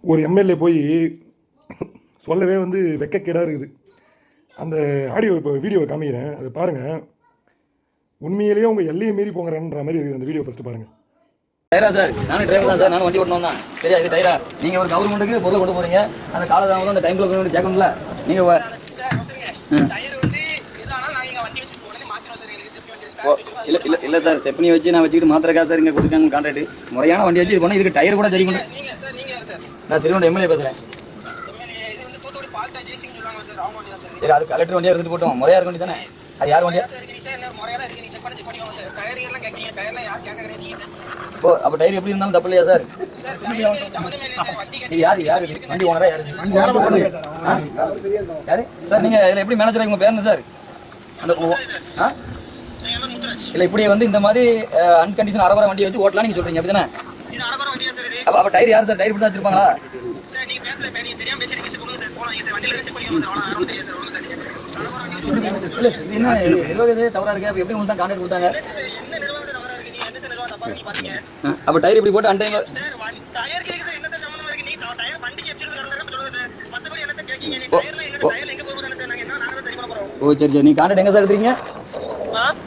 ஒரு எம்எல்ஏ போய் சொல்லவே வந்து வெக்கக்கேடாக இருக்குது. அந்த ஆடியோ இப்போ வீடியோவை காமிக்கிறேன், அதை பாருங்கள். உண்மையிலேயே உங்கள் எல்லையை மீறி போங்கிறன்ற மாதிரி இருக்குது அந்த வீடியோ. ஃபஸ்ட்டு பாருங்கள். டயரா சார், நானும் டிரைவர் தான் சார், நானும் வண்டி ஓட்டணும் தான். சரியா, இது டயரா நீங்கள் ஒரு கவர்மெண்ட்டுக்கு பொருளை கொண்டு போகிறீங்க, அந்த காலதாமதம் அந்த டைமில் போய் சேர்க்கணும்ல நீங்கள். இல்லை இல்லை இல்லை சார், செப்னி வச்சு நான் வச்சுக்கிட்டு மாத்திரக்கா சார் இங்கே கொடுத்துருக்காங்க கான்ட்ராக்ட். முறையான வண்டி வச்சு இது பண்ணி இதுக்கு டயர் கூட சரி பண்ணு. நான் திருவண்ணா எம்எல்ஏ பேசுகிறேன். சரி, அது கலெக்டர் வண்டியாக எடுத்துகிட்டு போட்டோம், முறையாக இருக்க வேண்டிய தானே. அது யார் வண்டியா? ஓ, அப்போ டயர் எப்படி இருந்தாலும் தப்பு இல்லையா சார்? யார் யார் வண்டி ஓனரா? யாரு சார்? நீங்கள் இதில் எப்படி மேனேஜர் உங்கள் பேர் என்ன சார்? அந்த இல்லை, இப்படி வந்து இந்த மாதிரி அன்கண்டிஷன் அரவர வண்டியை வச்சு ஓட்டலாம் நீங்கள் சொல்கிறீங்க, அப்படி தானே? அப்போ டயர் யார் சார்? டயர் இப்படி தான் வச்சுருப்பாங்களா? இல்லை, என்ன நிர்வாகத்தே தவறாக இருக்கு. அப்போ எப்படி உங்களுக்கு தான் கான்ட்ராக்ட் கொடுத்தாங்க? அப்போ டயர் இப்படி போட்டு அன்டைம். ஓ சரி சரி, நீங்கள் கான்ட்ராக்ட் எங்கே சார் எடுத்துறீங்க?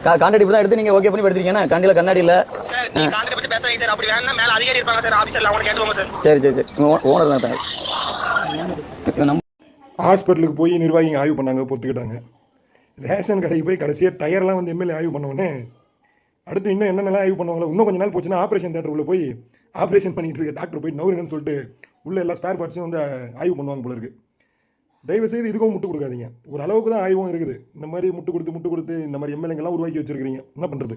கான்ட்ராக்ட் இப்படி தான் எடுத்து நீங்கள் ஓகே பண்ணி எடுத்துருக்கீங்கன்னா கண்டியில் கண்ணாடி இல்லை. சரி சரி சரி, ஓனர் தான். ஹாஸ்பிட்டலுக்கு போய் நிர்வாகிங்க ஆய்வு பண்ணாங்க, பொறுத்துக்கிட்டாங்க. ரேஷன் கடைக்கு போய் கடைசியாக டயர்லாம் வந்து எம்எல்ஏ ஆய்வு பண்ணோடனே அடுத்து இன்னும் என்னென்னலாம் ஆய்வு பண்ணுவாங்களோ. இன்னும் கொஞ்சம் நாள் போச்சுன்னா ஆப்ரேஷன் தேட்டர் உள்ள போய் ஆப்ரேஷன் பண்ணிட்டு இருக்க டாக்டர் போய் நவருங்கன்னு சொல்லிட்டு உள்ள எல்லா ஸ்பேர் பார்ட்ஸையும் வந்து ஆய்வு பண்ணுவாங்க போல இருக்குது. தயவுசெய்து இதுக்கும் முட்டு கொடுக்காதீங்க. ஒரு அளவுக்கு தான் ஆய்வும் இருக்குது. இந்த மாதிரி முட்டு கொடுத்து இந்த மாதிரி எம்எல்ஏங்கெல்லாம் உருவாக்கி வச்சுருக்கிறீங்க, என்ன பண்ணுறது?